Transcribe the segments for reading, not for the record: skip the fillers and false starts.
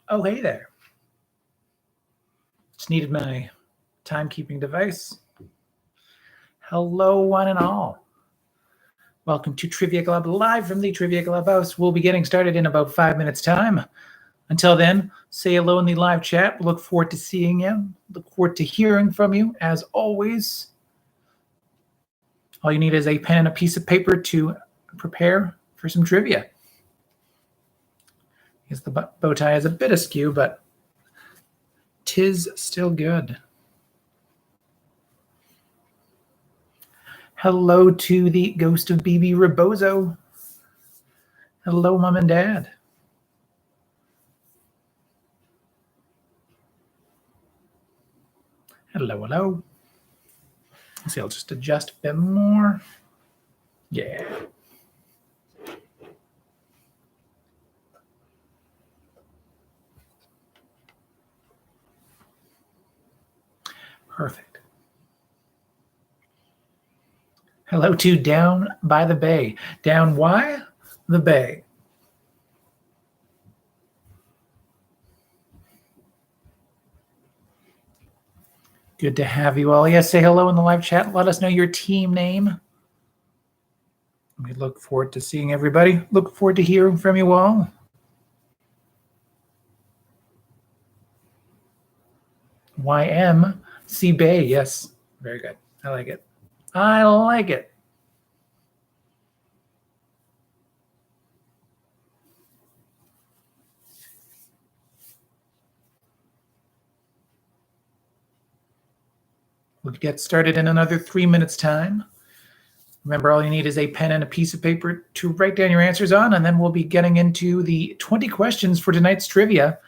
Oh, hey there. Just needed my timekeeping device. Hello, one and all. Welcome to Trivia Club, live from the Trivia Clubhouse. We'll be getting started in about 5 minutes' time. Until then, say hello in the live chat. Look forward to seeing you. Look forward to hearing from you, as always. All you need is a pen and a piece of paper to prepare for some trivia. Because the bow tie is a bit askew, but 'tis still good. Hello to the ghost of BB Rebozo. Hello, Mom and Dad. Hello, hello. Let's see, I'll just adjust a bit more. Yeah. Perfect. Hello to Down by the Bay. Down why? The Bay. Good to have you all. Yes, say hello in the live chat. Let us know your team name. We look forward to seeing everybody. Look forward to hearing from you all. YMC Bay. Yes, very good. I like it. I like it. We'll get started in another 3 minutes' time. Remember, all you need is a pen and a piece of paper to write down your answers on, and then we'll be getting into the 20 questions for tonight's trivia.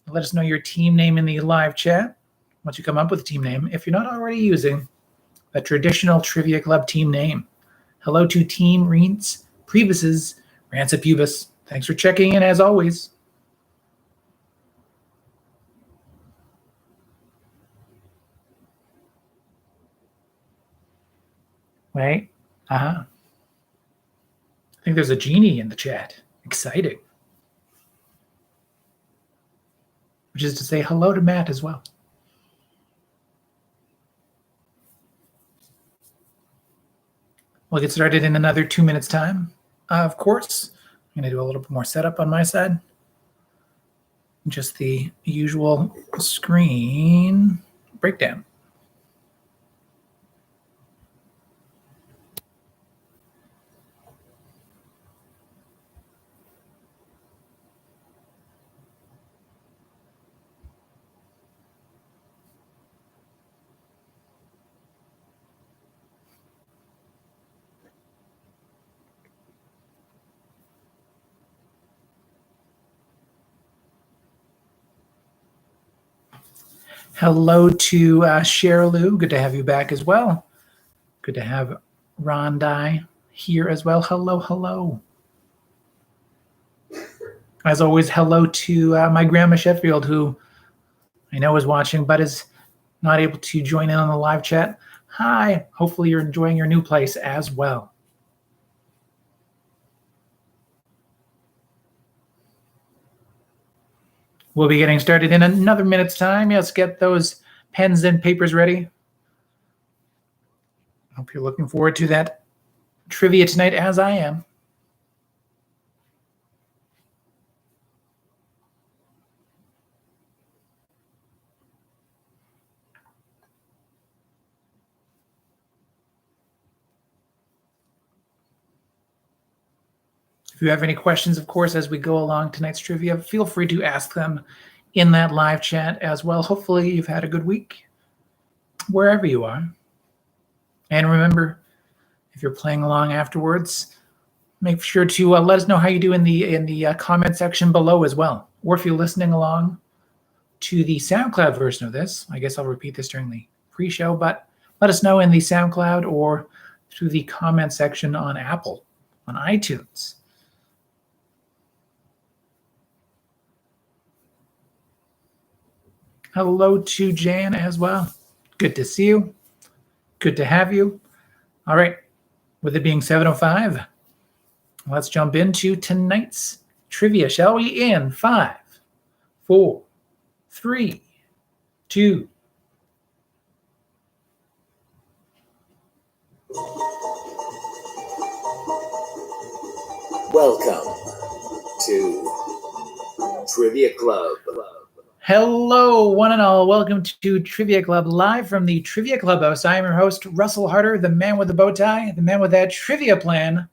Let us know your team name in the live chat once you come up with a team name, if you're not already using a traditional Trivia Club team name. Hello to Team Reents, Priebus's, Ransa Pubis. Thanks for checking in, as always. Wait. I think there's a genie in the chat. Exciting. Which is to say hello to Matt as well. We'll get started in another 2 minutes' time. Of course, I'm going to do a little bit more setup on my side. Just the usual screen breakdown. Hello to Sherlou. Good to have you back as well. Good to have Rondai here as well. Hello, hello. As always, hello to my grandma Sheffield, who I know is watching but is not able to join in on the live chat. Hi. Hopefully you're enjoying your new place as well. We'll be getting started in another minute's time. Let's get those pens and papers ready. Hope you're looking forward to that trivia tonight, as I am. If you have any questions, of course, as we go along tonight's trivia, feel free to ask them in that live chat as well. Hopefully you've had a good week wherever you are. And remember, if you're playing along afterwards, make sure to let us know how you do in the comment section below as well. Or if you're listening along to the SoundCloud version of this, I guess I'll repeat this during the pre-show, but let us know in the SoundCloud or through the comment section on Apple, on iTunes. Hello to Jan as well. Good to see you. Good to have you. All right. With it being 7:05, Let's jump into tonight's trivia, shall we? In 5, 4, 3, 2. Welcome to Trivia Club. Hello, one and all. Welcome to Trivia Club, live from the Trivia Clubhouse. I am your host, Russel Harder, the man with the bow tie, the man with that trivia plan.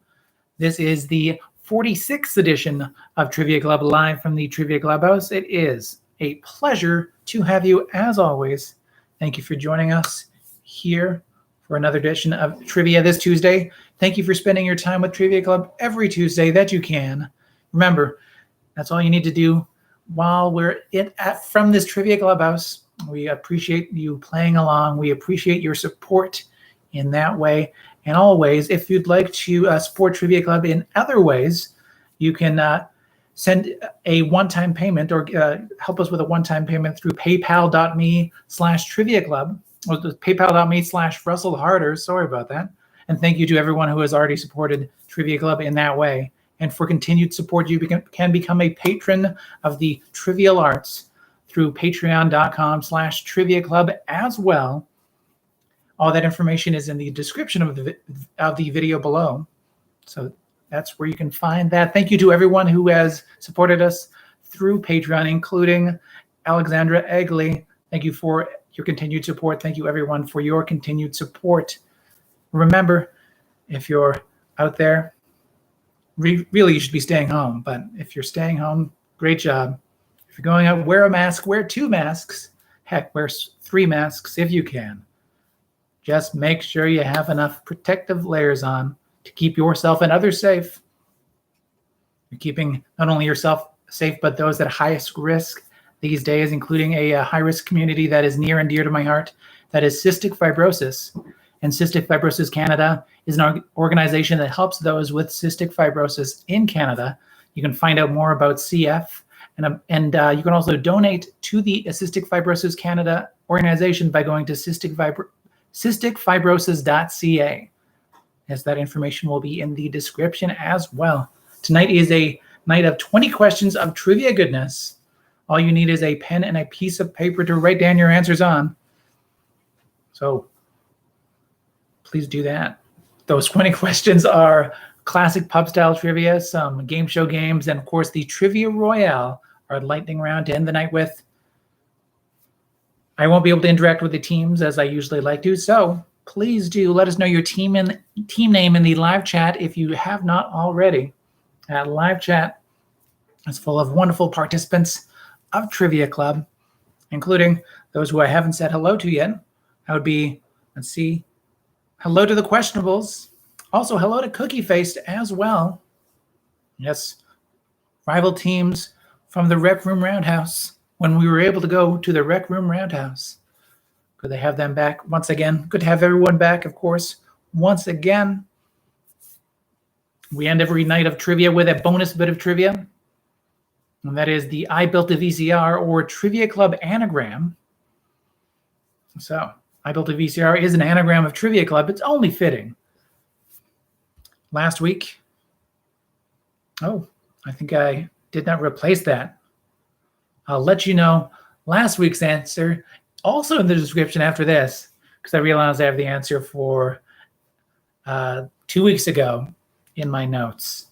This is the 46th edition of Trivia Club, live from the Trivia Clubhouse. It is a pleasure to have you, as always. Thank you for joining us here for another edition of Trivia this Tuesday. Thank you for spending your time with Trivia Club every Tuesday that you can. Remember, that's all you need to do while we're from this Trivia Clubhouse. We appreciate you playing along. We appreciate your support in that way. And always, if you'd like to support Trivia Club in other ways, you can send a one-time payment or help us with a one-time payment through paypal.me/Trivia Club or paypal.me/Russel Harder. Sorry about that. And thank you to everyone who has already supported Trivia Club in that way. And for continued support, you can become a patron of the Trivial Arts through patreon.com/Trivia Club as well. All that information is in the description of the video below. So that's where you can find that. Thank you to everyone who has supported us through Patreon, including Alexandra Egley. Thank you for your continued support. Thank you, everyone, for your continued support. Remember, if you're out there, really, you should be staying home. But if you're staying home, great job. If you're going out, wear a mask, wear 2 masks. Heck, wear 3 masks if you can. Just make sure you have enough protective layers on to keep yourself and others safe. You're keeping not only yourself safe, but those at highest risk these days, including a high-risk community that is near and dear to my heart, that is cystic fibrosis. And Cystic Fibrosis Canada is an organization that helps those with cystic fibrosis in Canada. You can find out more about CF, and you can also donate to the Cystic Fibrosis Canada organization by going to cysticfibrosis.ca. Yes, that information will be in the description as well. Tonight is a night of 20 questions of trivia goodness. All you need is a pen and a piece of paper to write down your answers on. So please do that. Those 20 questions are classic pub-style trivia, some game show games, and of course the Trivia Royale, our lightning round to end the night with. I won't be able to interact with the teams as I usually like to, so please do let us know your team name in the live chat if you have not already. That live chat is full of wonderful participants of Trivia Club, including those who I haven't said hello to yet. That would be, let's see, hello to the Questionables. Also, hello to Cookie Faced as well. Yes, rival teams from the Rec Room Roundhouse when we were able to go to the Rec Room Roundhouse. Good to have them back once again. Good to have everyone back, of course, once again. We end every night of trivia with a bonus bit of trivia. And that is the I Built a VCR or Trivia Club anagram. So, I Built a VCR is an anagram of Trivia Club. It's only fitting. Last week, I think I did not replace that. I'll let you know last week's answer, also in the description after this, because I realized I have the answer for 2 weeks ago in my notes.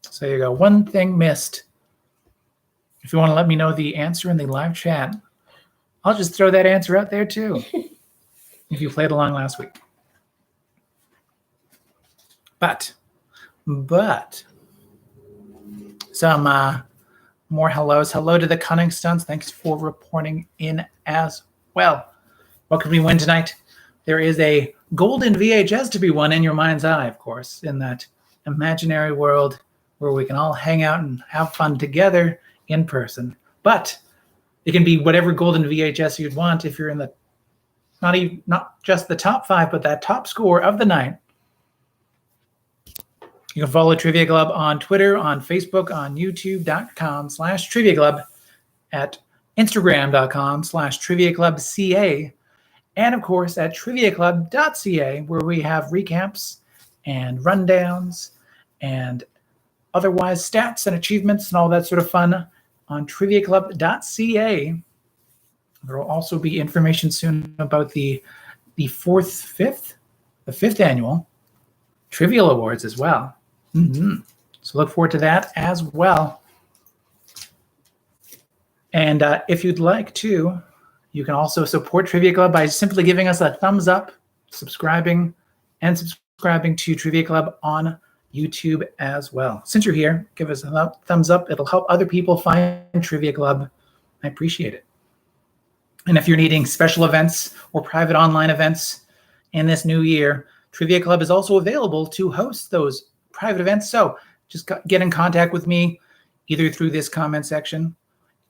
So there you go. One thing missed. If you want to let me know the answer in the live chat, I'll just throw that answer out there too. If you played along last week. But some more hellos. Hello to the Cunning Stunts. Thanks for reporting in as well. What could we win tonight? There is a golden VHS to be won in your mind's eye, of course, in that imaginary world where we can all hang out and have fun together in person. But it can be whatever golden VHS you'd want if you're in the not just the top 5, but that top score of the night. You can follow Trivia Club on Twitter, on Facebook, on youtube.com/Trivia Club, at instagram.com/Trivia Club CA, and of course at triviaclub.ca, where we have recaps and rundowns and otherwise stats and achievements and all that sort of fun on triviaclub.ca. There will also be information soon about the fifth annual Trivial Awards as well. So look forward to that as well. And if you'd like to, you can also support Trivia Club by simply giving us a thumbs up, subscribing to Trivia Club on YouTube as well. Since you're here, give us a thumbs up. It'll help other people find Trivia Club. I appreciate it. And if you're needing special events or private online events in this new year, Trivia Club is also available to host those private events. So just get in contact with me either through this comment section,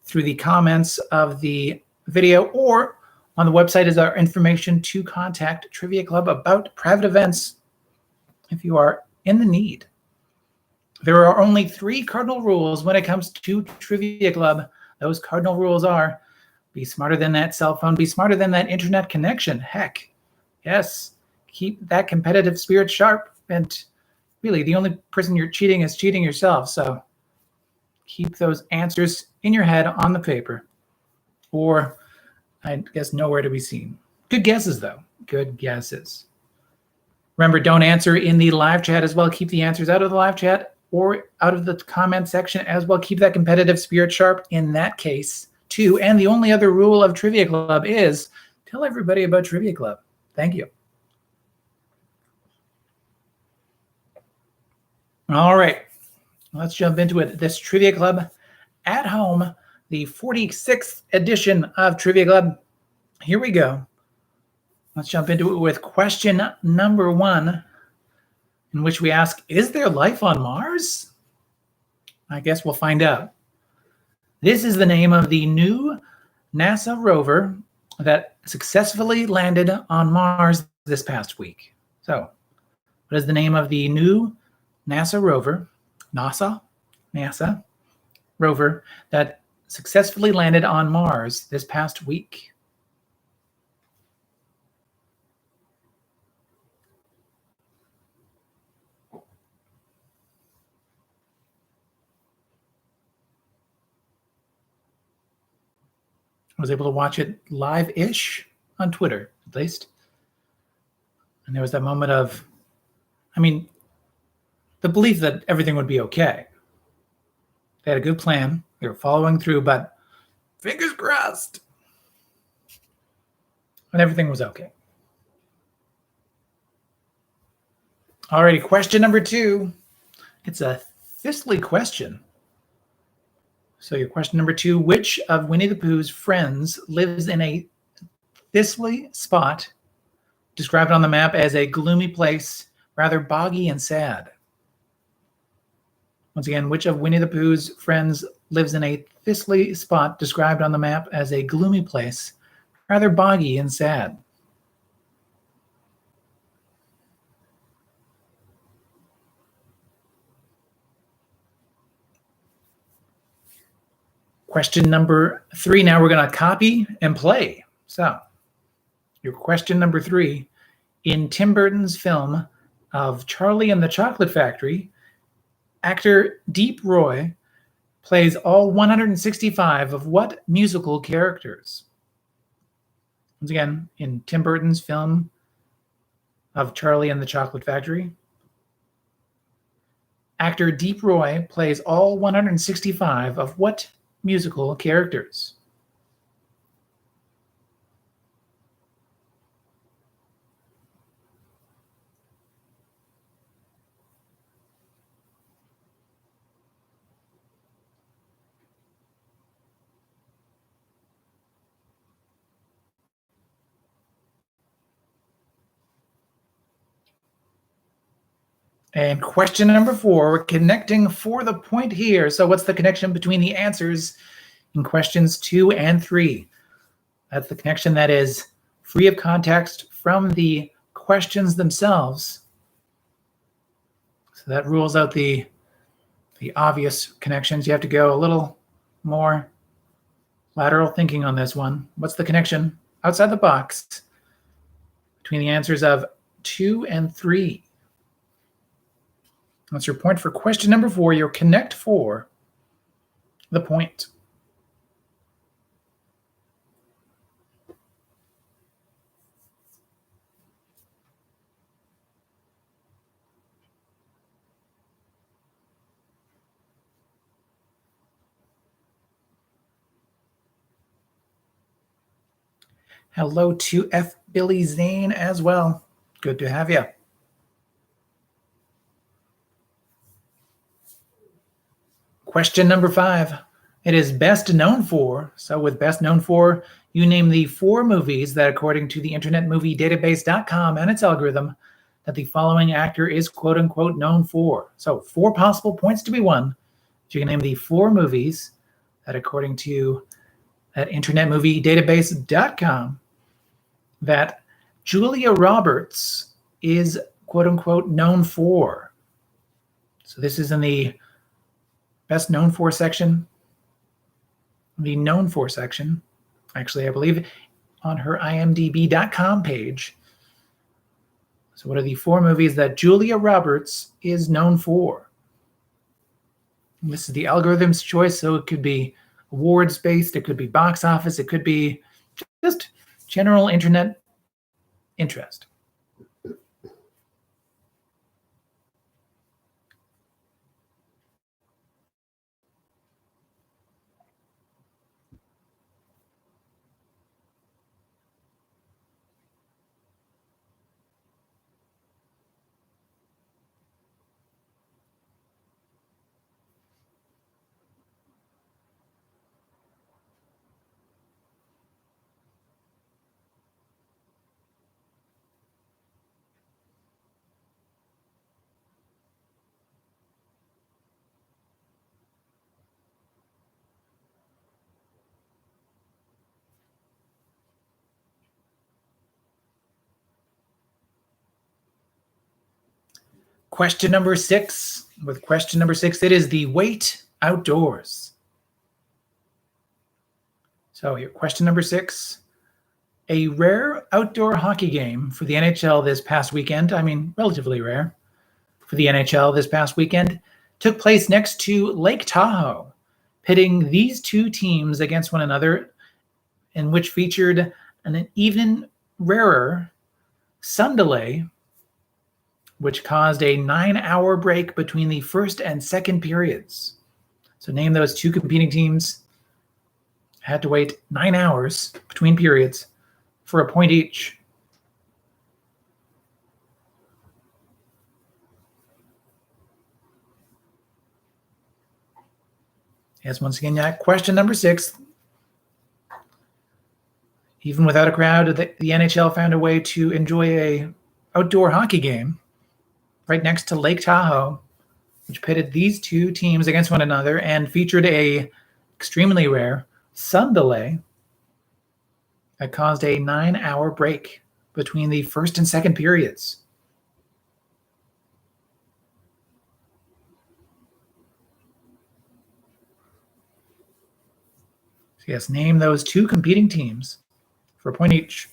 through the comments of the video, or on the website is our information to contact Trivia Club about private events if you are in the need. There are only 3 cardinal rules when it comes to Trivia Club. Those cardinal rules are: be smarter than that cell phone, be smarter than that internet connection. Heck, yes. Keep that competitive spirit sharp. And really, the only person you're cheating is cheating yourself. So keep those answers in your head on the paper, or I guess nowhere to be seen. Good guesses, though. Good guesses. Remember, don't answer in the live chat as well. Keep the answers out of the live chat or out of the comment section as well. Keep that competitive spirit sharp in that case, too. And the only other rule of Trivia Club is tell everybody about Trivia Club. Thank you. All right, let's jump into it. This Trivia Club at home, the 46th edition of Trivia Club. Here we go. Let's jump into it with question number 1, in which we ask, is there life on Mars? I guess we'll find out. This is the name of the new NASA rover that successfully landed on Mars this past week. So, what is the name of the new NASA rover that successfully landed on Mars this past week? I was able to watch it live-ish on Twitter, at least. And there was that moment of, the belief that everything would be okay. They had a good plan. They were following through, but fingers crossed. And everything was okay. Alrighty, question number 2. It's a thistly question. So your question number 2, which of Winnie the Pooh's friends lives in a thistly spot described on the map as a gloomy place, rather boggy and sad? Once again, which of Winnie the Pooh's friends lives in a thistly spot described on the map as a gloomy place, rather boggy and sad? Question number 3. Now we're going to copy and play. So, your question number 3. In Tim Burton's film of Charlie and the Chocolate Factory, actor Deep Roy plays all 165 of what musical characters? Once again, in Tim Burton's film of Charlie and the Chocolate Factory, actor Deep Roy plays all 165 of what musical characters? And question number 4, we're connecting for the point here. So what's the connection between the answers in questions 2 and 3? That's the connection that is free of context from the questions themselves. So that rules out the obvious connections. You have to go a little more lateral thinking on this one. What's the connection outside the box between the answers of 2 and 3? That's your point for question number 4. Your connect for the point. Hello to F. Billy Zane as well. Good to have you. Question number 5. It is best known for. So with best known for, you name the 4 movies that, according to the internetmoviedatabase.com and its algorithm, that the following actor is quote unquote known for. So 4 possible points to be won. You can name the 4 movies that, according to that internetmoviedatabase.com, that Julia Roberts is quote unquote known for. So this is in the best known for section, the known for section. Actually, I believe on her imdb.com page. So what are the 4 movies that Julia Roberts is known for? And this is the algorithm's choice, so it could be awards based, it could be box office, it could be just general internet interest. Question number 6. With question number 6, it is the weight outdoors. So here, question number 6. A rare outdoor hockey game for the NHL this past weekend, relatively rare, for the NHL this past weekend, took place next to Lake Tahoe, pitting these 2 teams against one another, in which featured an even rarer sun delay, which caused a 9-hour break between the first and second periods. So name those 2 competing teams. Had to wait 9 hours between periods for a point each. Yes, once again, question number 6. Even without a crowd, the NHL found a way to enjoy a outdoor hockey game right next to Lake Tahoe, which pitted these 2 teams against one another and featured a extremely rare sun delay that caused a 9-hour break between the first and second periods. So yes, name those 2 competing teams for a point each.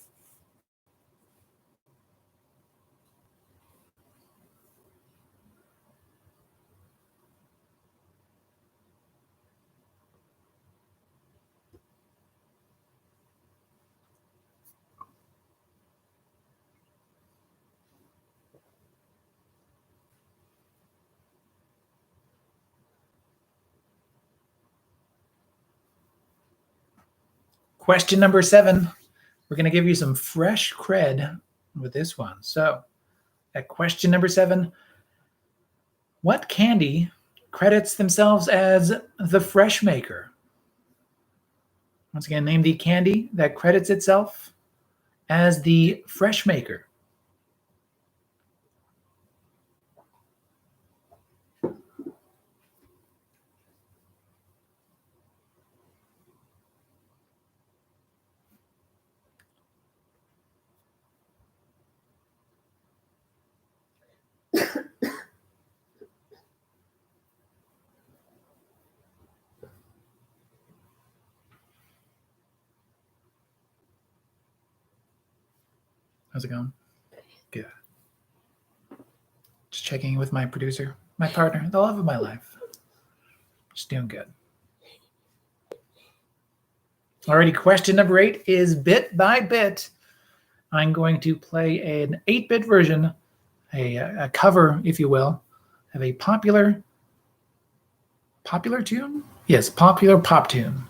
Question number 7. We're going to give you some fresh cred with this one. So at question number 7, what candy credits themselves as the fresh maker? Once again, name the candy that credits itself as the fresh maker. How's it going? Good. Just checking in with my producer, my partner, the love of my life. Just doing good. Alrighty, question number 8 is bit by bit. I'm going to play an 8-bit version, a cover, if you will, of a popular tune? Yes, popular pop tune.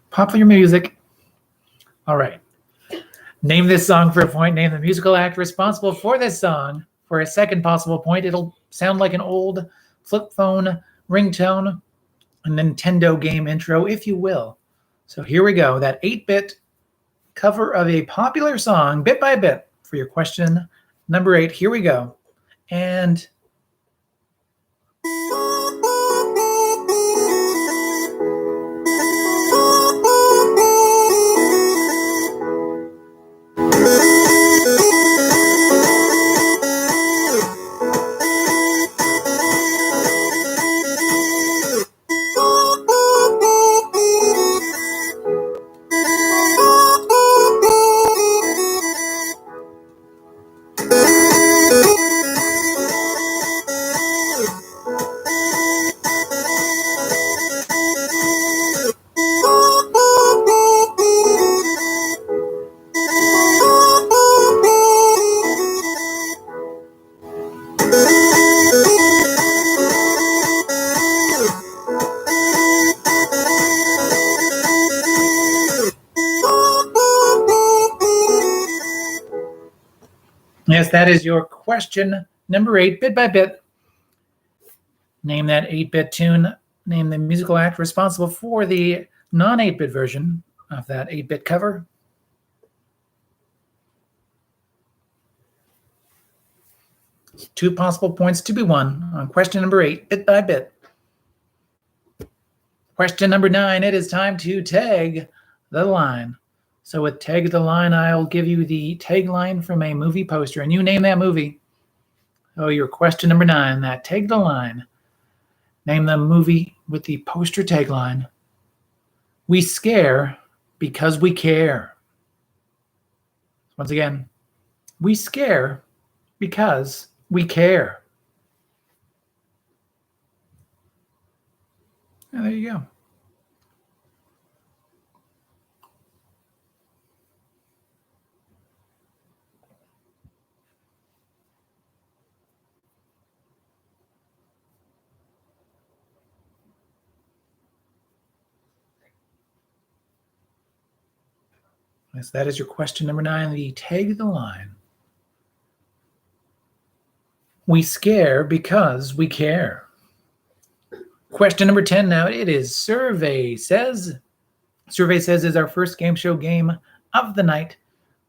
Popular music. All right. Name this song for a point. Name the musical act responsible for this song for a second possible point. It'll sound like an old flip phone ringtone, a Nintendo game intro, if you will. So here we go. That 8-bit cover of a popular song, bit by bit, for your question number 8. Here we go. And yes, that is your question number 8, bit by bit. Name that 8-bit tune. Name the musical act responsible for the non-8-bit version of that 8-bit cover. Two possible points to be won on question number 8, bit by bit. Question number 9, it is time to tag the line. So with tag the line, I'll give you the tagline from a movie poster, and you name that movie. Oh, your question number 9, that tag the line. Name the movie with the poster tagline. We scare because we care. Once again, we scare because we care. And there you go. Yes, that is your question number 9, the tag the line. We scare because we care. Question number 10 now, it is Survey Says. Survey Says is our first game show game of the night.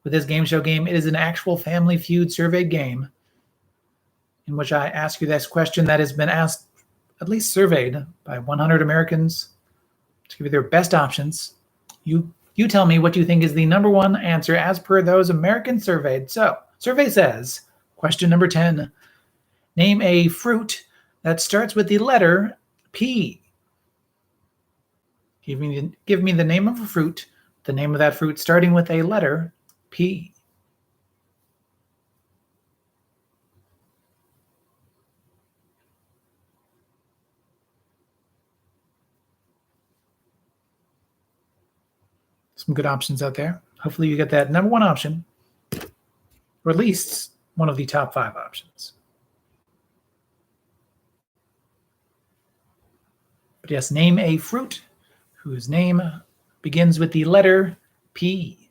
With this game show game, it is an actual Family Feud survey game in which I ask you this question that has been asked, at least surveyed, by 100 Americans to give you their best options. You tell me what you think is the number one answer as per those Americans surveyed. So, Survey Says, question number 10, name a fruit that starts with the letter P. Give me the name of a fruit, the name of that fruit starting with a letter P. Some good options out there. Hopefully you get that number one option, or at least one of the top 5 options. But yes, name a fruit whose name begins with the letter P.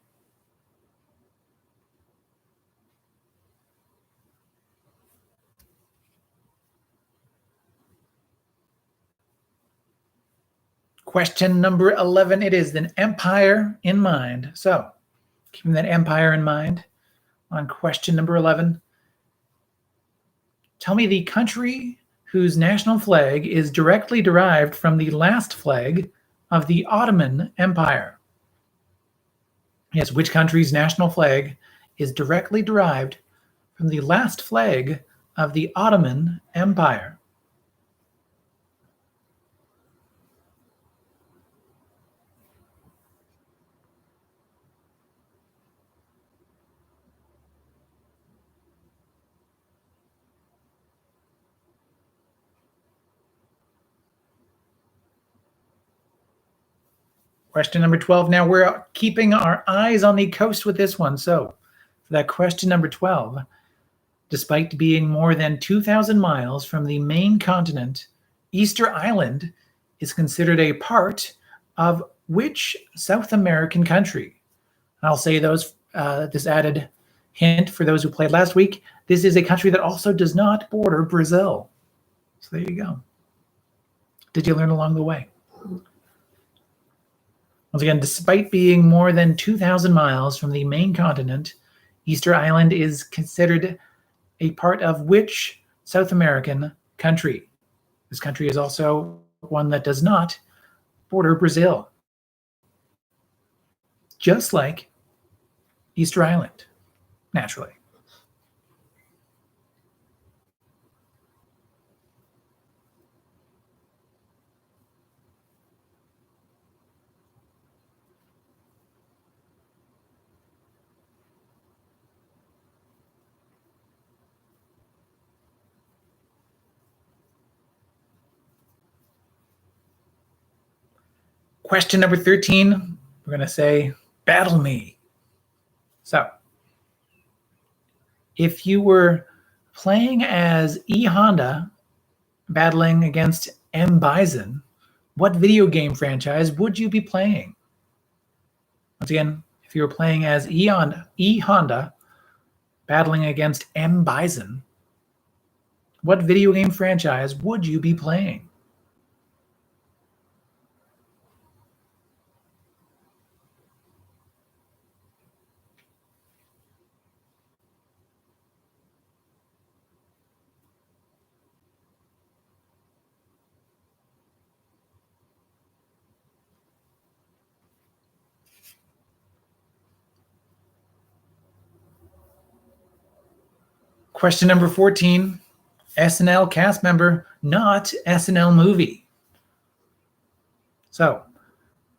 Question number 11, it is an empire in mind. So, keeping that empire in mind on question number 11, tell me the country whose national flag is directly derived from the last flag of the Ottoman Empire. Yes, which country's national flag is directly derived from the last flag of the Ottoman Empire? Question number 12. Now we're keeping our eyes on the coast with this one. So for that question number 12, despite being more than 2,000 miles from the main continent, Easter Island is considered a part of which South American country? I'll say those, this added hint for those who played last week. This is a country that also does not border Brazil. So there you go. Did you learn along the way? Once again, despite being more than 2,000 miles from the main continent, Easter Island is considered a part of which South American country? This country is also one that does not border Brazil, just like Easter Island, naturally. Question number 13, we're going to say, battle me. So, if you were playing as E Honda battling against M Bison, what video game franchise would you be playing? Once again, if you were playing as E Honda battling against M Bison, what video game franchise would you be playing? Question number 14, SNL cast member, not SNL movie. So,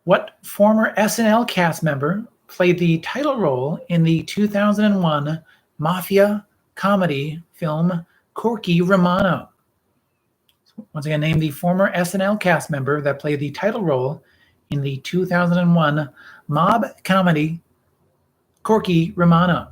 what former SNL cast member played the title role in the 2001 mafia comedy film Corky Romano? Once again, name the former SNL cast member that played the title role in the 2001 mob comedy Corky Romano.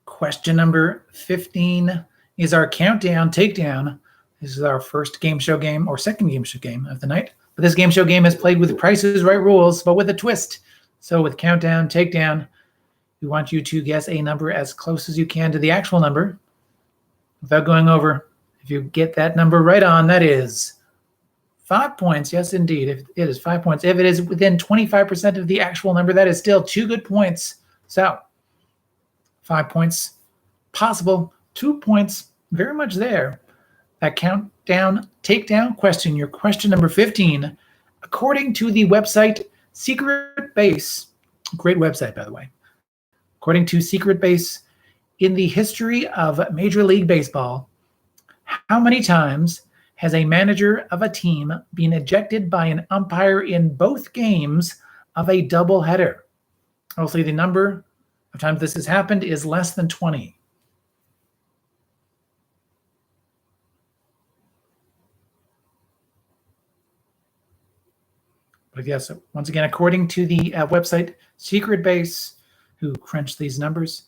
Question number 15 is our countdown takedown. This is our first game show game or second game show game of the night. But this game show game is played with Price is Right rules, but with a twist. So with countdown takedown, we want you to guess a number as close as you can to the actual number without going over. If you get that number right on, that is 5 points. Yes, indeed. If it is 5 points. If it is within 25% of the actual number, that is still 2 good points. So 5 points possible, 2 points very much there. That countdown takedown question, your question number 15, according to the website Secret Base, great website by the way. According to Secret Base, in the history of Major League Baseball, how many times has a manager of a team been ejected by an umpire in both games of a doubleheader? I'll say the number of times this has happened is less than 20. But yes, once again, according to the website Secret Base, who crunched these numbers,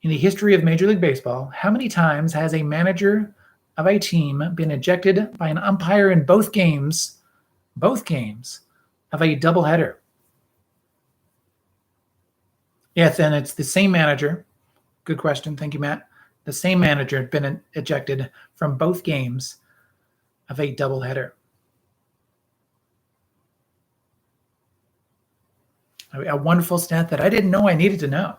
in the history of Major League Baseball, how many times has a manager of a team been ejected by an umpire in both games of a doubleheader? Yes, and it's the same manager. Good question. Thank you, Matt. The same manager had been ejected from both games of a doubleheader. A wonderful stat that I didn't know I needed to know.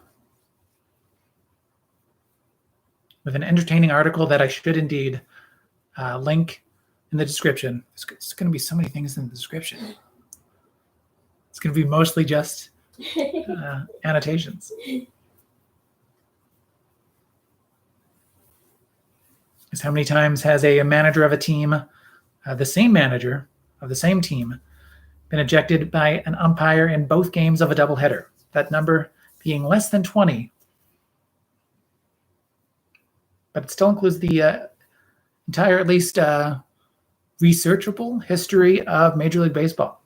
With an entertaining article that I should indeed link in the description. It's going to be so many things in the description. It's going to be mostly just annotations. Is how many times has a manager of a team, the same manager of the same team, been ejected by an umpire in both games of a doubleheader? That number being less than 20. But it still includes the entire, at least, researchable history of Major League Baseball.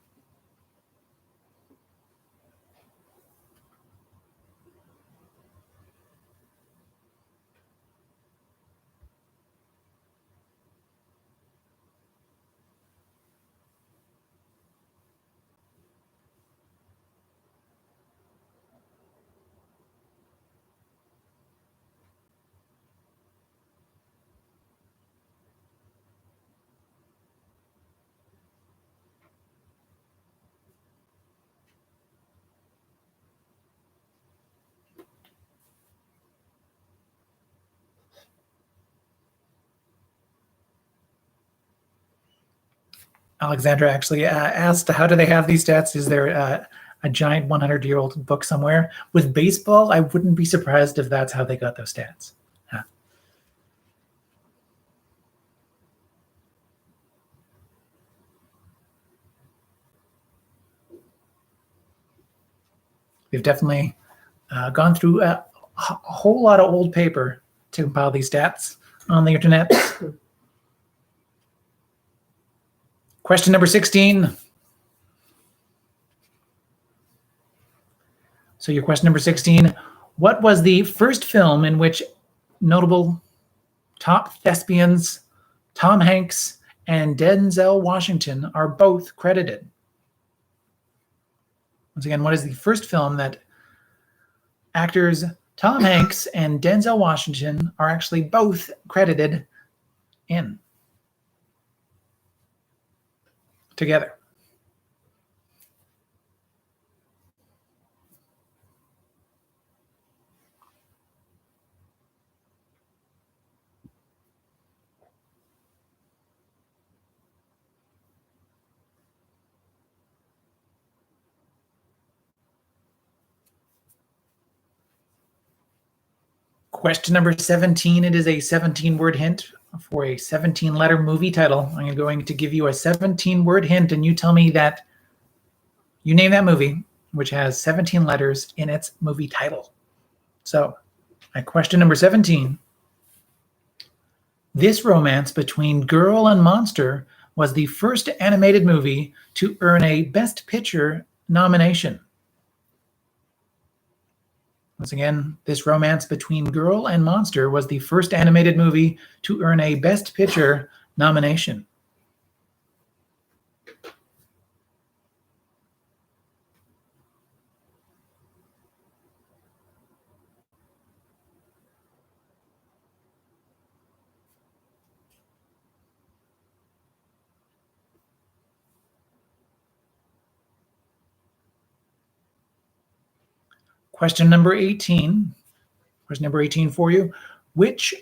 Alexandra actually asked, how do they have these stats? Is there a giant 100-year-old book somewhere? With baseball, I wouldn't be surprised if that's how they got those stats. Huh. We've definitely gone through a whole lot of old paper to compile these stats on the internet. Question number 16. So your question number 16, what was the first film in which notable top thespians Tom Hanks and Denzel Washington are both credited? Once again, what is the first film that actors Tom Hanks and Denzel Washington are actually both credited in together? Question number 17, it is a 17-word hint for a 17-letter movie title. I'm going to give you a 17-word hint, and you tell me that you name that movie, which has 17 letters in its movie title. So, question number 17. This romance between girl and monster was the first animated movie to earn a Best Picture nomination. Once again, this romance between girl and monster was the first animated movie to earn a Best Picture nomination. Question number 18. Question number 18 for you. Which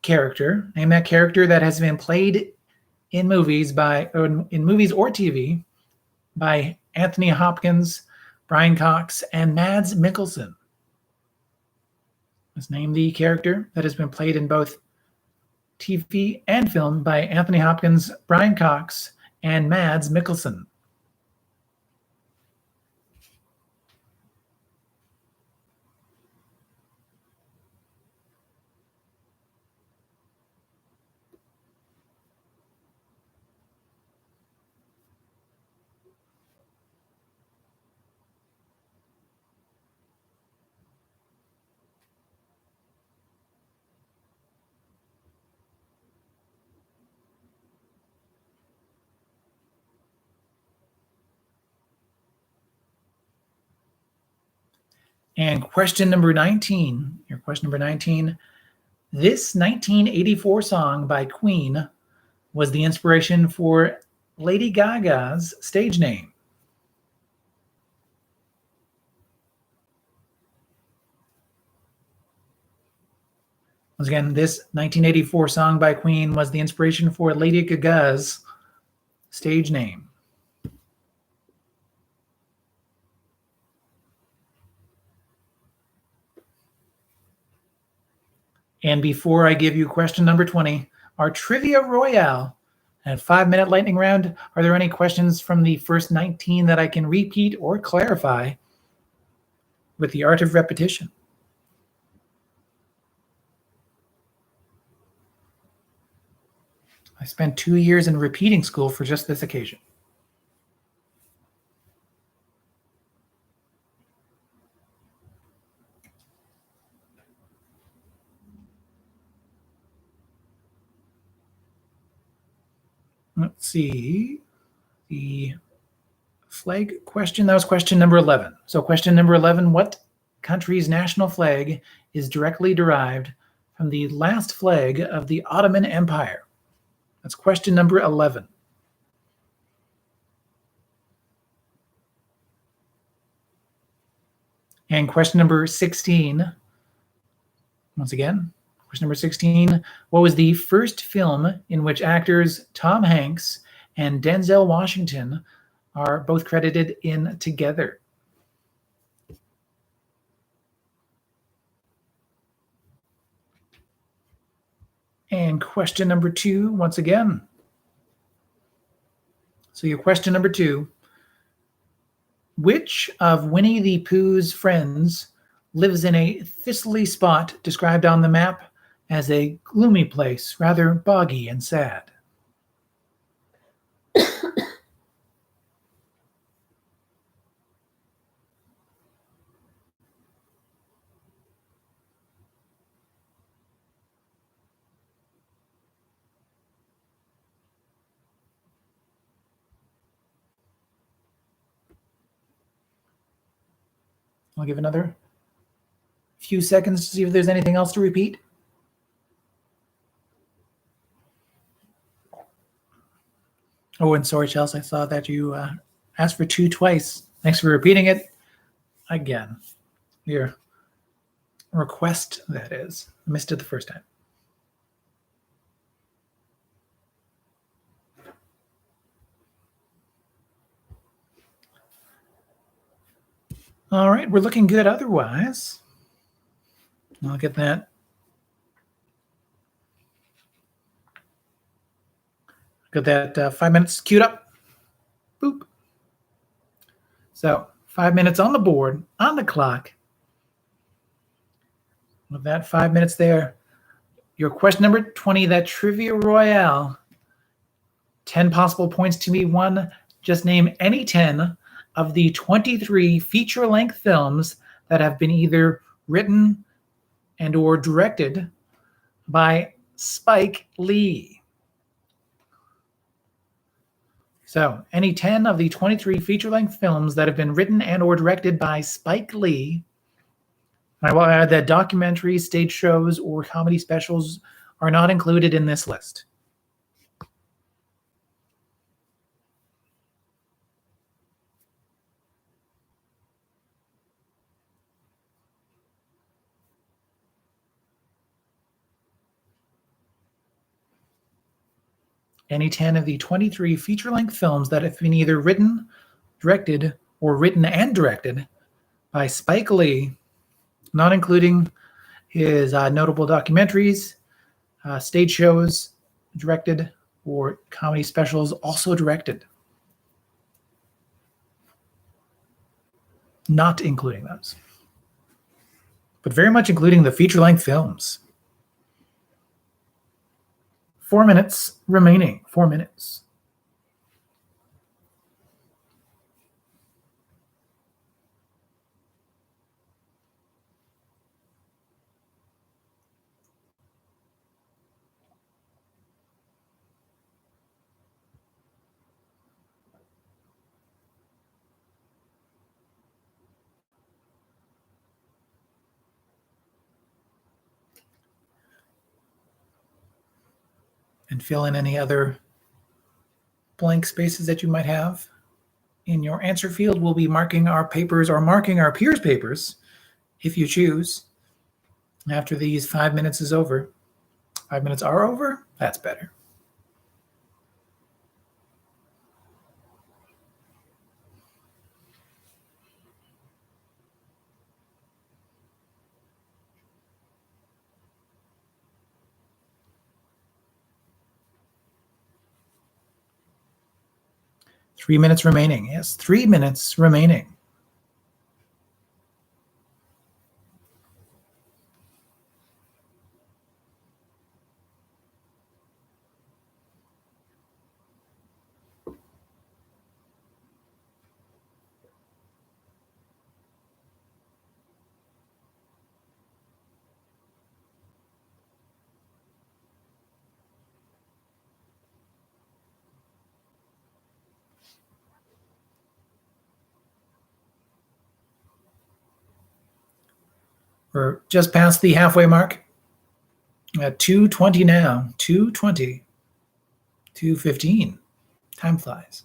character, name that character that has been played in movies in movies or TV by Anthony Hopkins, Brian Cox, and Mads Mikkelsen? Let's name the character that has been played in both TV and film by Anthony Hopkins, Brian Cox, and Mads Mikkelsen. And question number 19, your question number 19, this 1984 song by Queen was the inspiration for Lady Gaga's stage name. Once again, this 1984 song by Queen was the inspiration for Lady Gaga's stage name. And before I give you question number 20, our Trivia Royale and 5-minute lightning round. Are there any questions from the first 19 that I can repeat or clarify with the art of repetition? I spent 2 years in repeating school for just this occasion. Let's see. The flag question, that was question number 11. So question number 11, what country's national flag is directly derived from the last flag of the Ottoman Empire? That's question number 11. And question number 16, once again, question number 16, what was the first film in which actors Tom Hanks and Denzel Washington are both credited in together? And question number 2, once again. So your question number 2, which of Winnie the Pooh's friends lives in a thistly spot described on the map as a gloomy place, rather boggy and sad? I'll give another few seconds to see if there's anything else to repeat. Oh, and sorry, Chelsea, I saw that you asked for 2 twice. Thanks for repeating it again. Your request, that is. I missed it the first time. All right, we're looking good otherwise. I'll get that. Got that 5 minutes queued up. Boop. So 5 minutes on the board, on the clock. With that 5 minutes there, your question number 20, that Trivia Royale. 10 possible points to be won. Just name any 10 of the 23 feature-length films that have been either written and or directed by Spike Lee. So, any 10 of the 23 feature-length films that have been written and or directed by Spike Lee. I will add that documentaries, stage shows, or comedy specials are not included in this list. Any 10 of the 23 feature-length films that have been either written, directed, or written and directed by Spike Lee, not including his notable documentaries, stage shows directed, or comedy specials also directed. Not including those. But very much including the feature-length films. 4 minutes remaining. 4 minutes. And fill in any other blank spaces that you might have. In your answer field, we'll be marking our papers or marking our peers' papers, if you choose. after these 5 minutes is over. 5 minutes are over? That's better. Three minutes remaining. Yes, 3 minutes remaining. We're just past the halfway mark. At 2:20 now. 2:20. 2:15. Time flies.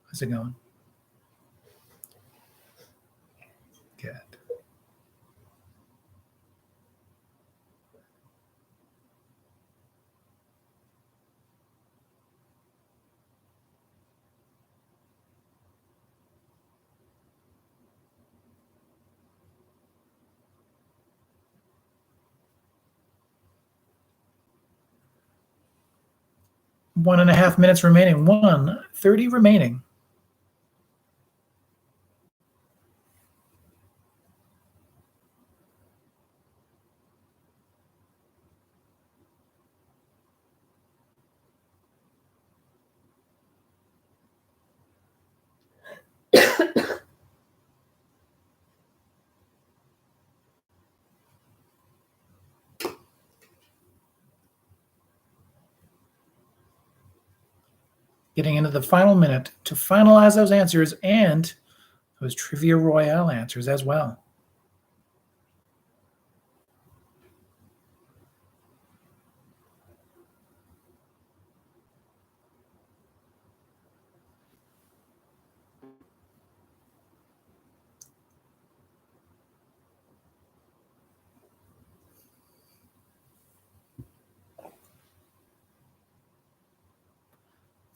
How's it going? Good. One and a half minutes remaining. 1:30 remaining. Getting into the final minute to finalize those answers and those Trivia Royale answers as well.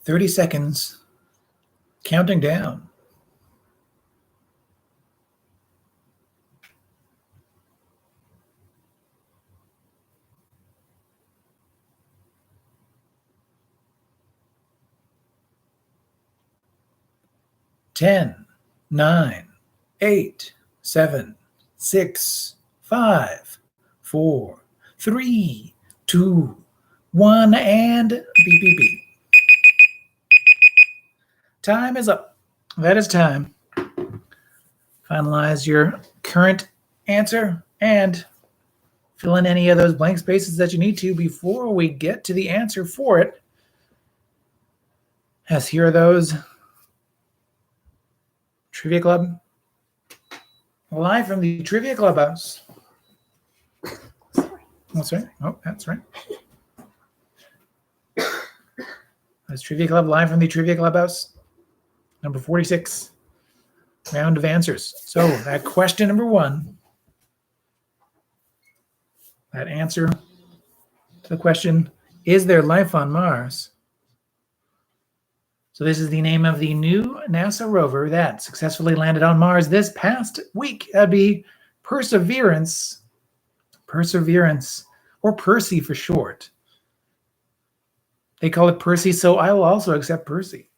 "30 seconds, counting down." "10, 9, 8, 7, 6, 5, 4, 3, 2, 1, and beep, beep, beep. Time is up. That is time. Finalize your current answer and fill in any of those blank spaces that you need to before we get to the answer for it. As here are those. Trivia Club. Live from the Trivia Clubhouse. That's right. Oh, that's right. That's Trivia Club live from the Trivia Clubhouse. Number 46. Round of answers. So that question number 1. That answer to the question, is there life on Mars? So this is the name of the new NASA rover that successfully landed on Mars this past week. That'd be Perseverance. Perseverance, or Percy for short. They call it Percy, so I will also accept Percy.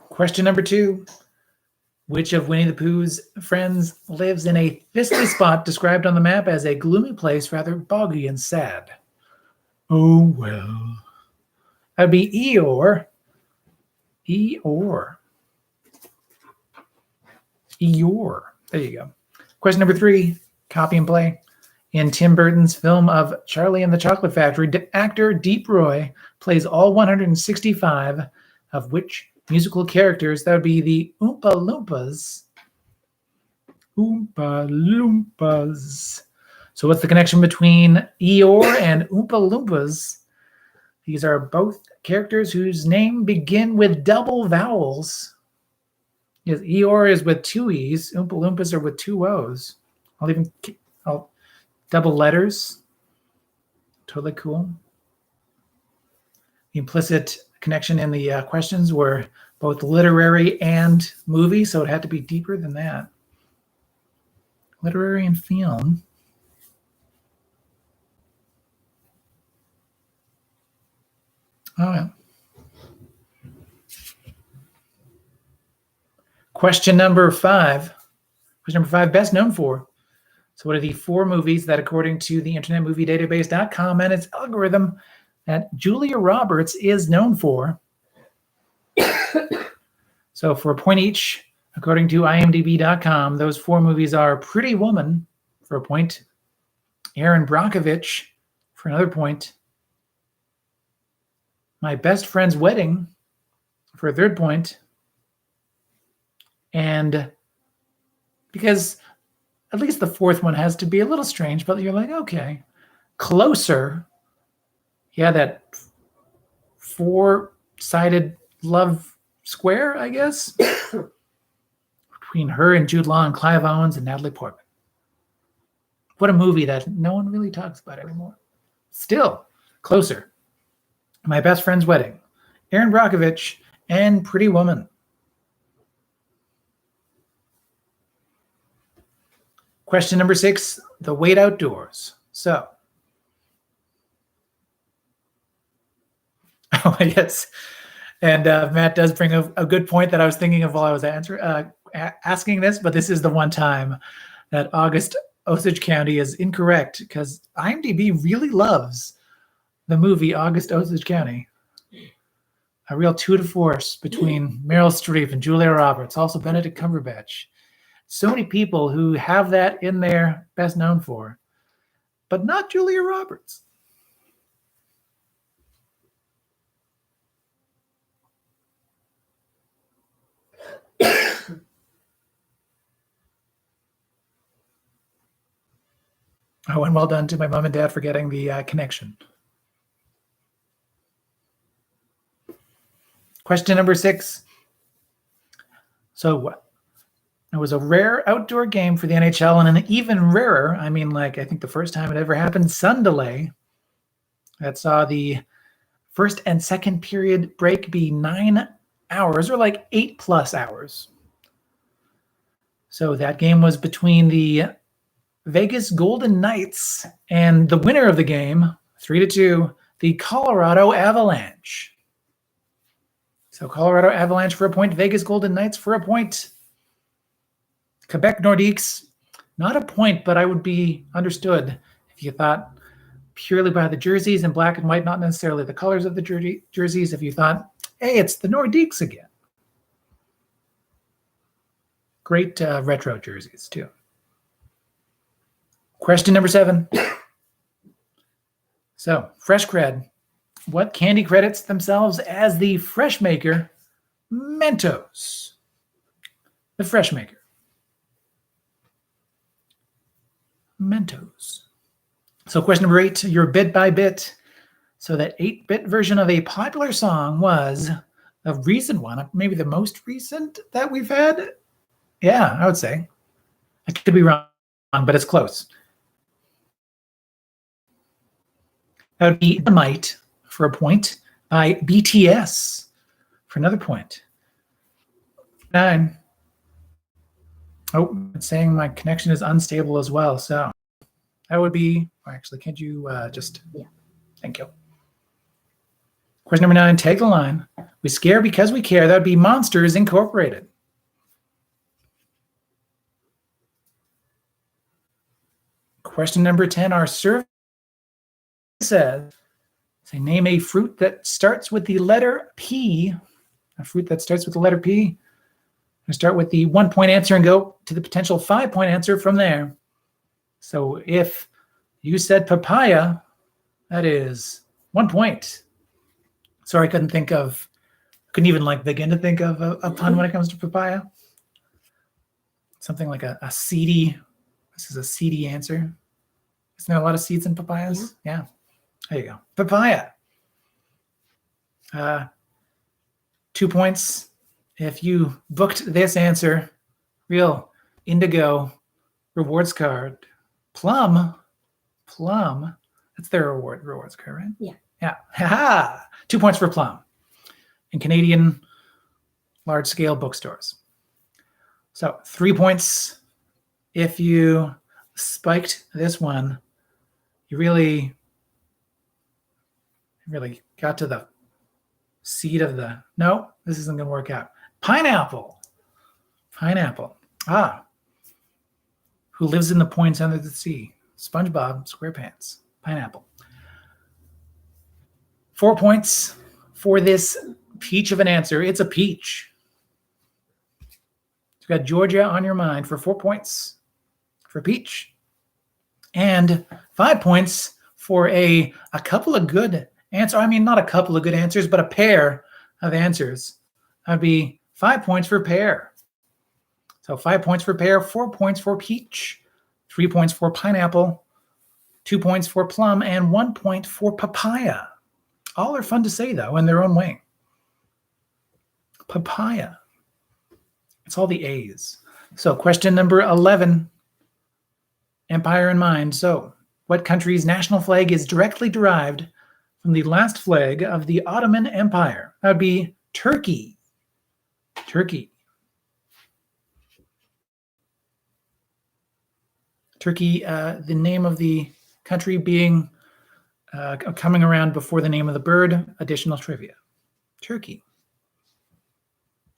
Question number 2. Which of Winnie the Pooh's friends lives in a thistly spot described on the map as a gloomy place, rather boggy and sad? Oh, well. That'd be Eeyore. Eeyore. Eeyore. There you go. Question number 3, copy and play. In Tim Burton's film of Charlie and the Chocolate Factory, actor Deep Roy plays all 165 of which musical characters, that would be the Oompa Loompas. Oompa Loompas. So what's the connection between Eeyore and Oompa Loompas? These are both characters whose name begin with double vowels. Yes, Eeyore is with two E's. Oompa Loompas are with two O's. I'll double letters. Totally cool. The implicit connection in the questions were both literary and movie, so it had to be deeper than that. Literary and film. Oh, yeah. Question number 5. Question number 5, best known for. So what are the 4 movies that, according to the Internet Movie Database.com and its algorithm, that Julia Roberts is known for? So for a point each, according to IMDb.com, those 4 movies are Pretty Woman for a point, Erin Brockovich for another point, My Best Friend's Wedding for a third point, and because at least the 4th one has to be a little strange, but you're like, okay, Closer. Yeah, that 4-sided love square, I guess, between her and Jude Law and Clive Owens and Natalie Portman. What a movie that no one really talks about anymore. Still, Closer, My Best Friend's Wedding, Erin Brockovich, and Pretty Woman. Question number 6, the wait outdoors. So, oh, yes. And Matt does bring a good point that I was thinking of while I was asking this, but this is the one time that August Osage County is incorrect because IMDb really loves the movie August Osage County. A real tour de force between Meryl Streep and Julia Roberts, also Benedict Cumberbatch. So many people who have that in their best known for, but not Julia Roberts. Oh, and well done to my mom and dad for getting the connection. Question number 6. So it was a rare outdoor game for the NHL, and an even rarer, I think the first time it ever happened, sun delay that saw the first and second period break be 9 hours, or like 8+ hours. So that game was between the Vegas Golden Knights and the winner of the game, 3-2, the Colorado Avalanche. So Colorado Avalanche for a point, Vegas Golden Knights for a point. Quebec Nordiques, not a point, but I would be understood if you thought purely by the jerseys in black and white, not necessarily the colors of the jerseys, if you thought, hey, it's the Nordiques again. Great retro jerseys, too. Question number 7. So, Fresh Cred. What candy credits themselves as the Fresh Maker? Mentos. The Fresh Maker. Mentos. So question number 8, your bit by bit. So that 8-bit version of a popular song was a recent one, maybe the most recent that we've had. Yeah, I would say. I could be wrong, but it's close. That would be Dynamite for a point by BTS for another point. 9. Oh, it's saying my connection is unstable as well. So that would be, or actually, can't you yeah. Thank you. Question number 9, take the line. We scare because we care. That would be Monsters Incorporated. Question number 10, our survey says, name a fruit that starts with the letter P. A fruit that starts with the letter P. I'm going to start with the 1-point answer and go to the potential 5-point answer from there. So if you said papaya, that is 1 point. Sorry, I couldn't think of Couldn't even like begin to think of a pun when it comes to papaya. Something like a seedy. This is a seedy answer. Isn't there a lot of seeds in papayas? Yeah. There you go. Papaya. 2 points if you booked this answer. Real indigo rewards card. Plum. That's their rewards card, right? Yeah. Yeah. Ha-ha. 2 points for Plum in Canadian large-scale bookstores. So 3 points if you spiked this one. You really got to the seed of the... No, this isn't going to work out. Pineapple. Ah. Who lives in the points under the sea? SpongeBob SquarePants. Pineapple. 4 points for this peach of an answer. It's a peach. You've got Georgia on your mind for 4 points for peach. And 5 points for a couple of good answers. I mean, not a couple of good answers, but a pair of answers. That'd be 5 points for pear. So 5 points for pear, 4 points for peach, 3 points for pineapple, 2 points for plum, and 1 point for papaya. All are fun to say, though, in their own way. Papaya. It's all the A's. So question number 11. Empire in mind. So what country's national flag is directly derived from the last flag of the Ottoman Empire? That would be Turkey. Turkey, the name of the country being coming around before the name of the bird. Additional trivia. Turkey.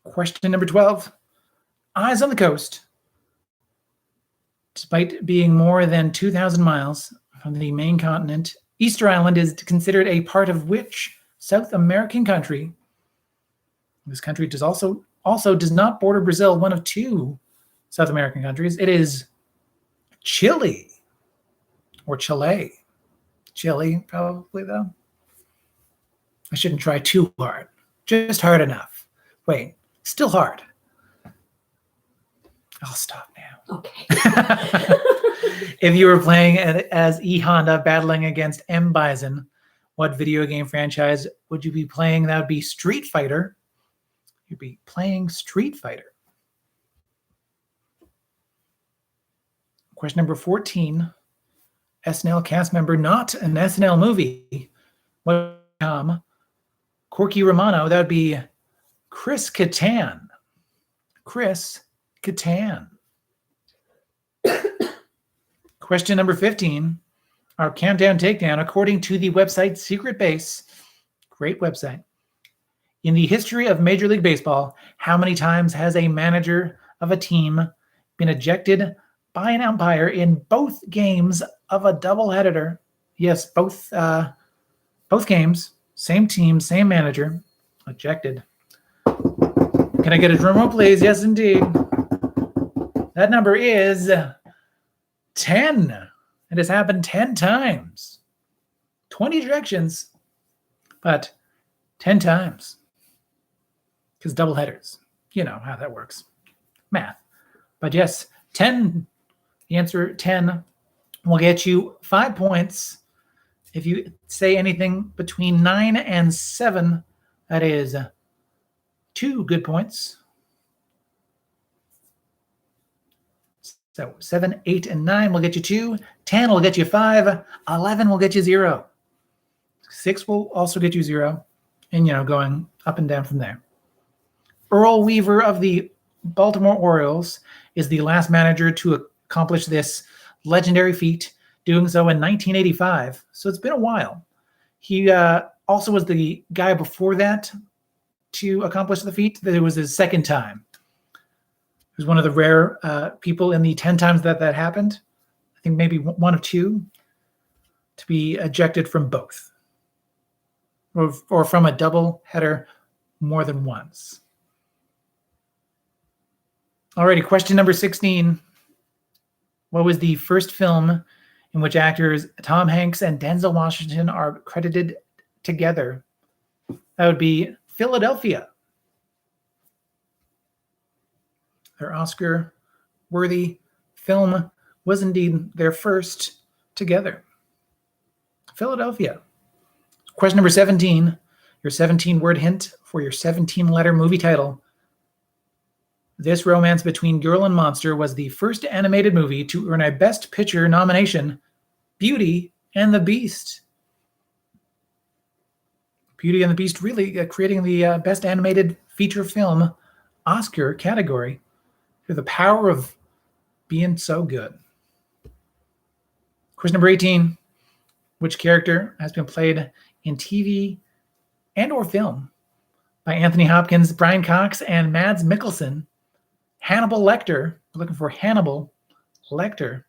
Question number 12. Eyes on the coast. Despite being more than 2,000 miles from the main continent, Easter Island is considered a part of which South American country? This country also does not border Brazil, one of 2 South American countries. It is Chile or Chile. Chile, probably, though. I shouldn't try too hard. Just hard enough. Wait, still hard. I'll stop now. Okay. If you were playing as E Honda battling against M Bison, what video game franchise would you be playing? That would be Street Fighter. You'd be playing Street Fighter. Question number 14. SNL cast member, not an SNL movie. What Corky Romano? That would be Chris Kattan. Chris Kattan. Question number 15. Our countdown takedown, according to the website Secret Base, great website. In the history of Major League Baseball, how many times has a manager of a team been ejected by an umpire in both games of a doubleheader? Yes, both games, same team, same manager, ejected. Can I get a drum roll, please? Yes, indeed. That number is 10. It has happened 10 times. 20 ejections, but 10 times. Because double headers. You know how that works. Math. But yes, 10. The answer 10 will get you 5 points. If you say anything between 9 and 7, that is 2 good points. So 7, 8, and 9 will get you 2. 10 will get you 5. 11 will get you 0. 6 will also get you 0. And, going up and down from there. Earl Weaver of the Baltimore Orioles is the last manager to accomplish this legendary feat, doing so in 1985. So it's been a while. He also was the guy before that to accomplish the feat. That it was his second time. He was one of the rare people in the 10 times that happened. I think maybe one of 2 to be ejected from both. Or from a double header more than once. Alrighty, question number 16. What was the first film in which actors Tom Hanks and Denzel Washington are credited together? That would be Philadelphia. Their Oscar-worthy film was indeed their first together. Philadelphia. Question number 17, your 17-word hint for your 17-letter movie title. This romance between girl and monster was the first animated movie to earn a Best Picture nomination, Beauty and the Beast. Beauty and the Beast really creating the Best Animated Feature Film Oscar category through the power of being so good. Question number 18. Which character has been played in TV and or film by Anthony Hopkins, Brian Cox, and Mads Mikkelsen? Hannibal Lecter. We're looking for Hannibal Lecter.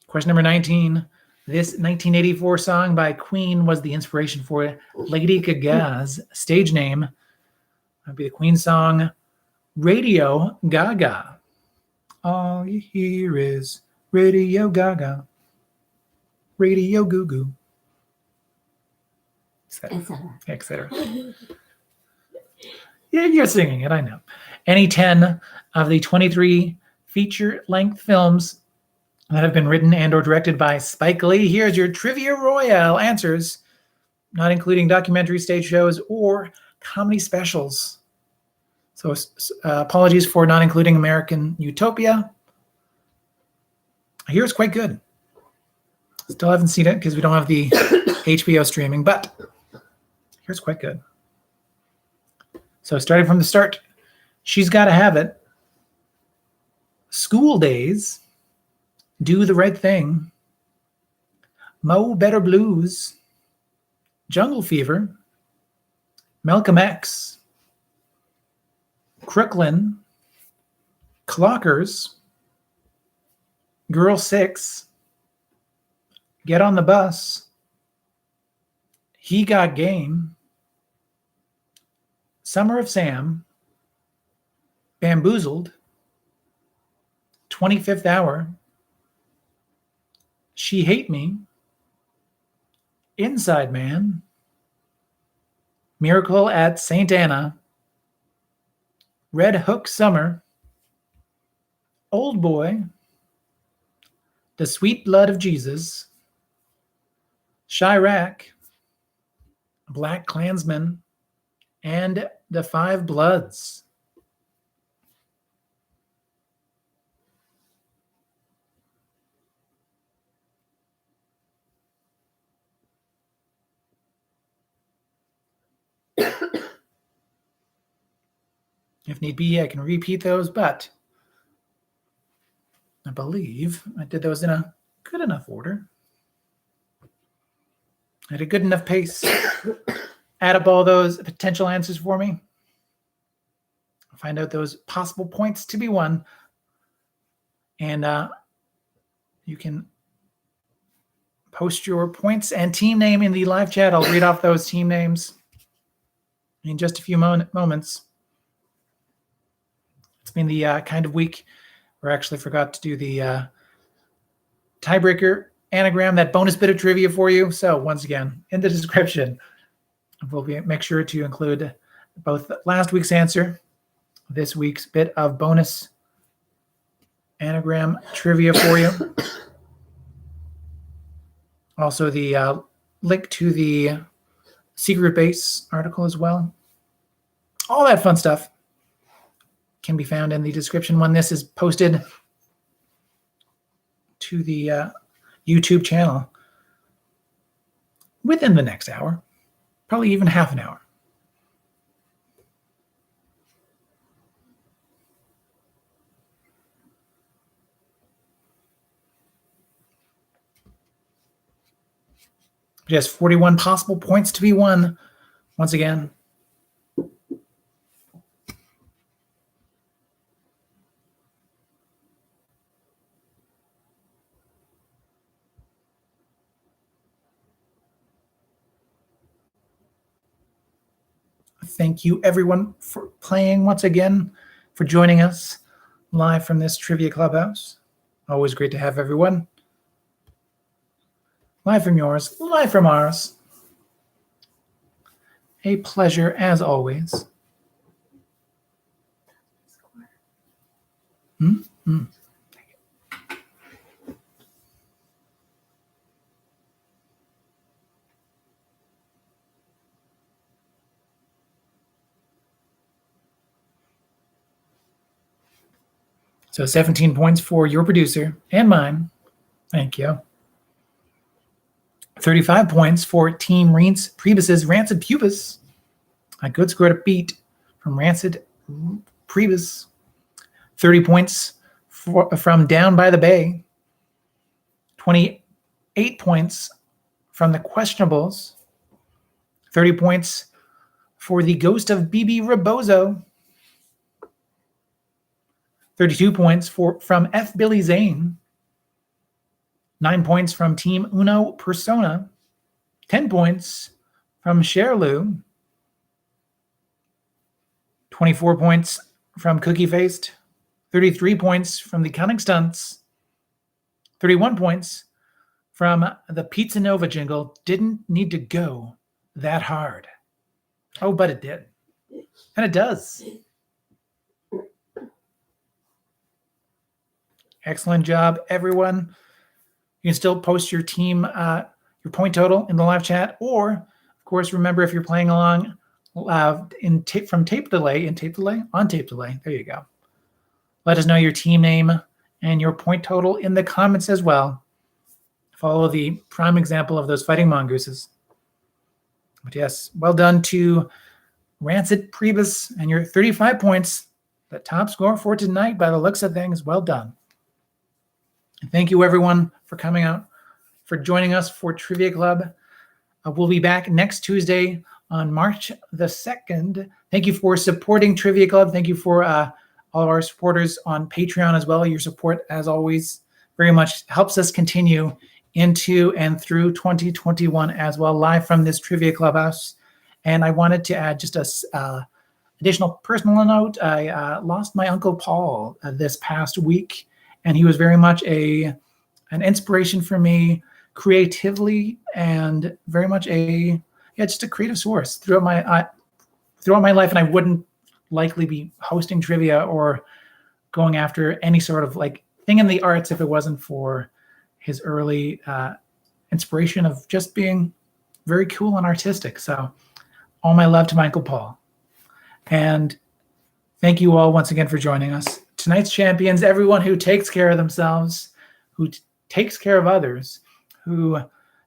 Question number 19. This 1984 song by Queen was the inspiration for Lady Gaga's stage name. That would be the Queen song, Radio Gaga. All you hear is Radio Gaga, Radio Goo Goo, etc. Yeah, you're singing it, I know. Any 10 of the 23 feature-length films that have been written and or directed by Spike Lee. Here's your Trivia Royale answers, not including documentary stage shows or comedy specials. So apologies for not including American Utopia. Here's quite good. Still haven't seen it because we don't have the HBO streaming, but here's quite good. So starting from the start, She's Gotta Have It, School Days, Do the Right Thing, Mo Better Blues, Jungle Fever, Malcolm X, Crooklyn, Clockers, Girl 6, Get on the Bus, He Got Game, Summer of Sam, Bamboozled, 25th Hour, She Hate Me, Inside Man, Miracle at St. Anna, Red Hook Summer, Old Boy, The Sweet Blood of Jesus, Chirac, Black Klansman, and The Five Bloods. If need be, I can repeat those, but I believe I did those in a good enough order. At a good enough pace. Add up all those potential answers for me. Find out those possible points to be won. And you can post your points and team name in the live chat. I'll read off those team names in just a few moments. It's been the kind of week where I actually forgot to do the tiebreaker anagram, that bonus bit of trivia for you. So once again, in the description, we'll make sure to include both last week's answer, this week's bit of bonus anagram trivia for you. Also the link to the secret base article as well. All that fun stuff can be found in the description when this is posted to the YouTube channel within the next hour, probably even half an hour. Just 41 possible points to be won. Once again, thank you everyone for playing once again, for joining us live from this Trivia Clubhouse. Always great to have everyone. Live from yours, live from ours. A pleasure as always. So 17 points for your producer and mine. Thank you. 35 points for Team Priebus's Rancid Pubis. A good score to beat from Rancid Priebus. 30 points from Down by the Bay. 28 points from the Questionables. 30 points for the Ghost of BB Rebozo. 32 points from F. Billy Zane. 9 points from Team Uno Persona. 10 points from Sherlu. 24 points from Cookie Faced. 33 points from the Cunning Stunts. 31 points from the Pizza Nova jingle. Didn't need to go that hard. Oh, but it did. And it does. Excellent job, everyone. You can still post your team, your point total in the live chat, or, of course, remember if you're playing along on tape delay. There you go. Let us know your team name and your point total in the comments as well. Follow the prime example of those fighting mongooses. But yes, well done to Rancid Priebus and your 35 points, the top score for tonight by the looks of things. Well done. And thank you, everyone, for coming out, for joining us for Trivia Club. We'll be back next Tuesday on March the 2nd. Thank you for supporting Trivia Club. Thank you for all of our supporters on Patreon as well. Your support, as always, very much helps us continue into and through 2021 as well, live from this Trivia Clubhouse. And I wanted to add just a additional personal note. I lost my Uncle Paul this past week, and he was very much an inspiration for me creatively, and very much just a creative source throughout my life. And I wouldn't likely be hosting trivia or going after any sort of like thing in the arts if it wasn't for his early inspiration of just being very cool and artistic. So all my love to my Uncle Paul. And thank you all once again for joining us. Tonight's champions, everyone who takes care of themselves, who takes care of others, who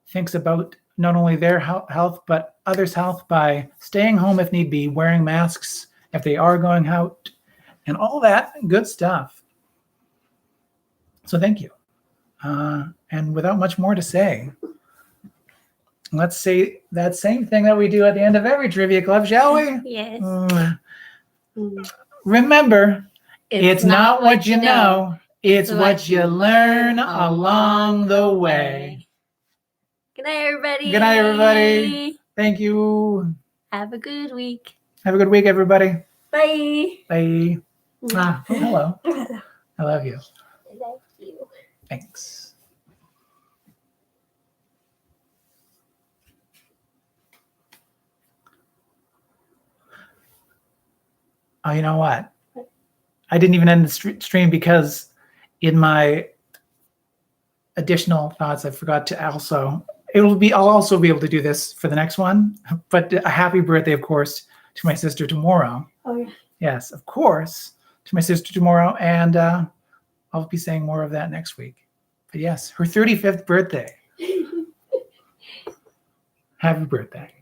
thinks about not only their health, but others' health by staying home if need be, wearing masks if they are going out, and all that good stuff. So thank you. And without much more to say, let's say that same thing that we do at the end of every Trivia Club, shall we? Yes. Remember, it's not what you know, it's what you learn along the way. Good night, everybody. Good night, everybody. Thank you. Have a good week. Have a good week, everybody. Bye. Bye. Oh, hello. I love you. I love you. Thanks. Oh, you know what? I didn't even end the stream because in my additional thoughts, I forgot to also, I'll also be able to do this for the next one, but a happy birthday, of course, to my sister tomorrow. Oh, yeah. Yes, of course, to my sister tomorrow. And I'll be saying more of that next week. But yes, her 35th birthday. Happy birthday.